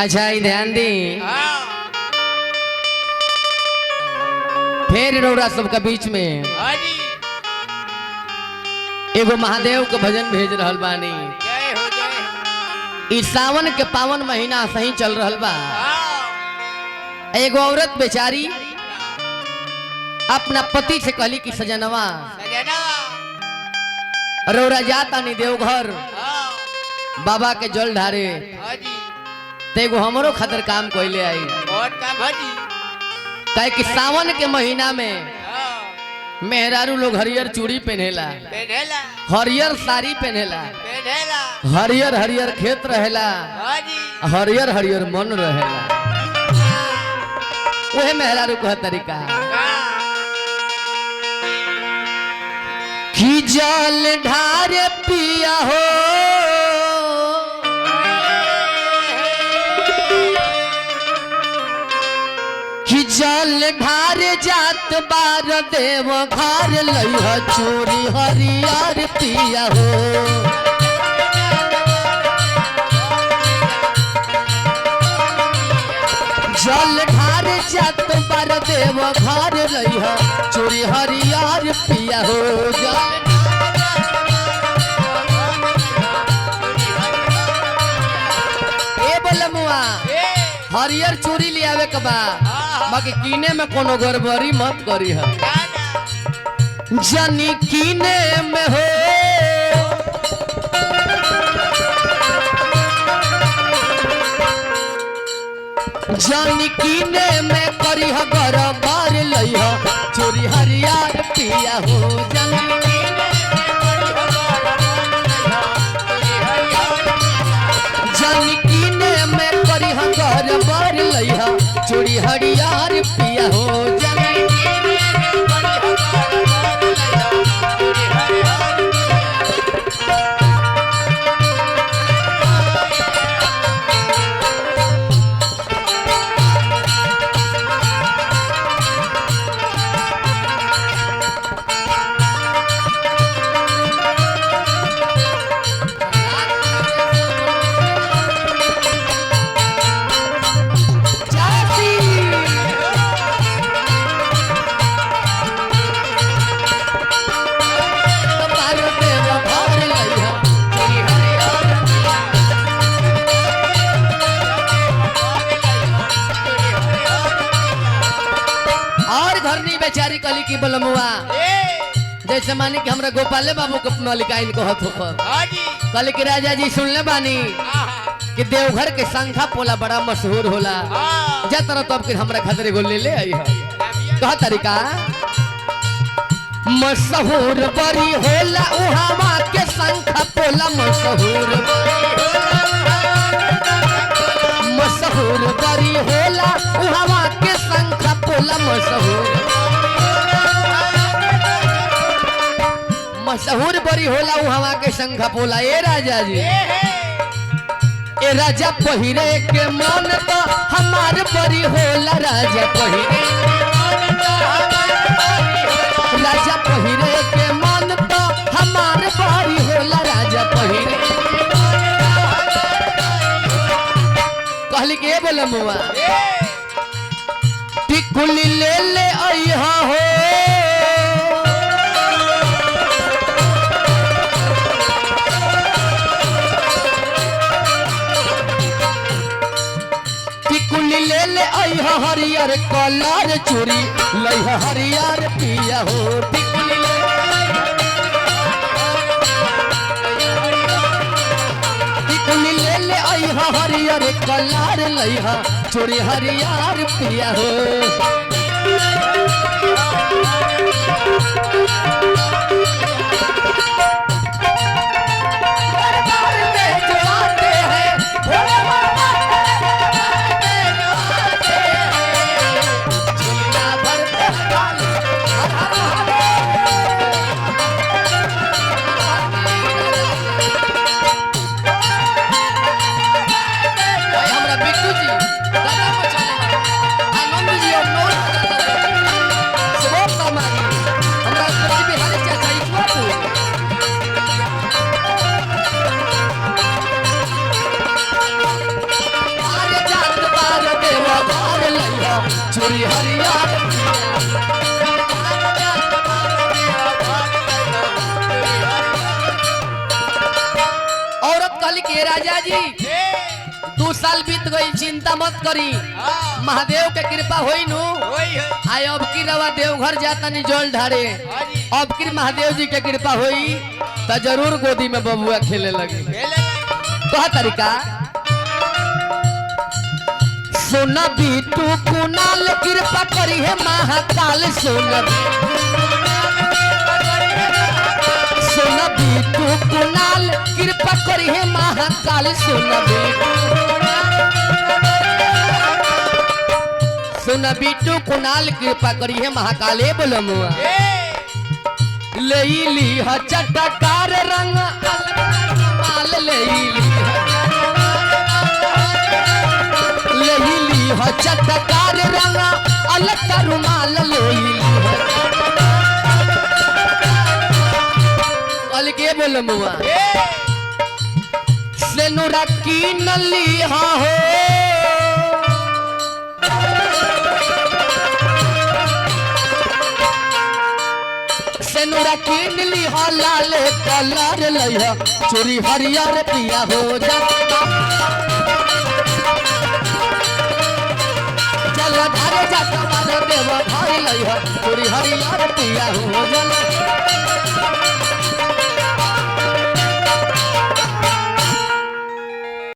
अच्छा ध्यान दी फिर रौरा सबका बीच में एगो महादेव के भजन भेज रहल बानी। इस सावन के पावन महीना सही चल रहल बा। एगो औरत बेचारी अपना पति से कहली कि सजनवा रौरा जाता नहीं देवघर बाबा के जल ढारे तेगो हमरो खातिर काम कोइले आई। काहे कि सावन के महीना में मेहरारू लोग हरियर चूड़ी पहनेला, हरियर साड़ी पहनेला, हरियर हरियर खेत रहेला, हरियर हरियर मन रहेला। वह मेहरारू कह तरीका कि जल ढारे पिया हो कि जल ढारे जात बार देव घर लइह चोरी हरियर पिया हो। जल ढारे जात बार देव घर लइह चोरी हरियर पिया हो। ए बोलमुआ हरियर चूड़ी ले आवे के बा, बाकी कीने में कोनो गड़बड़ी मत करी है। जनी कीने में हो जनी कीने में करी है गड़बड़ लइह चोरी हरियर पिया हो। जनी कीने में करी है गड़बड़ लइह चोरी हरियर पिया हो। बेचारी कली की बलमुआ जैसे मानी कि हमरा गोपाले बाबू के मलिकाइन कहत हो कली की राजा जी सुनले बानी कि देवघर के संखा पोला बड़ा मशहूर होला जा तरह तब के हमरा खातिर एगो ले ले आई है। कह तरीका मशहूर बड़ी होला उहावा के संखा पोला मशहूर बड़ी होला उहावा के संखा पोला मशहूर बड़ी होला उहावा के संखा पोला। ए राजा जी ए राजा पहिरे के मन तो हमार बड़ी होला। राजा पहिरे के मन तो हमार बड़ी होला। राजा पहिरे कहली के बोला मुआ टिकुली ले ले अइहा हो ले ले अइहा हरियर कलर चूड़ी लइह हरियर पिया हो। टिकुली ले ले अइहा हरियर कलर लइह चूड़ी हरियर पिया हो। चूड़ी हरियर औरत कहली के राजा जी 2 साल बीत गई, चिंता मत करी, महादेव के कृपा होई नु आय अब की रवा देवघर जाता नहीं जल ढारे, अब की महादेव जी के कृपा होई तो जरूर गोदी में बबुआ खेले लगी। कहा तरीका सोना बीटू कुनाल कृपा करी है महाकाल, सोना बीटू कुनाल कृपा करी है महाकाल, सोना बीटू कुनाल कृपा करी है महाकाले बोलो मुआ ले ली चटकार रंग माल ले ली चटकार रंग अलग रुमाल ले के बोलो मुआ से नुरा की नली हो सेनुरा किन ली हो लाल कलर लइहा चूड़ी हरियर पिया हो जाता चल धारे जाता मारे देव भाई लइहा चूड़ी हरियर पिया हो जाला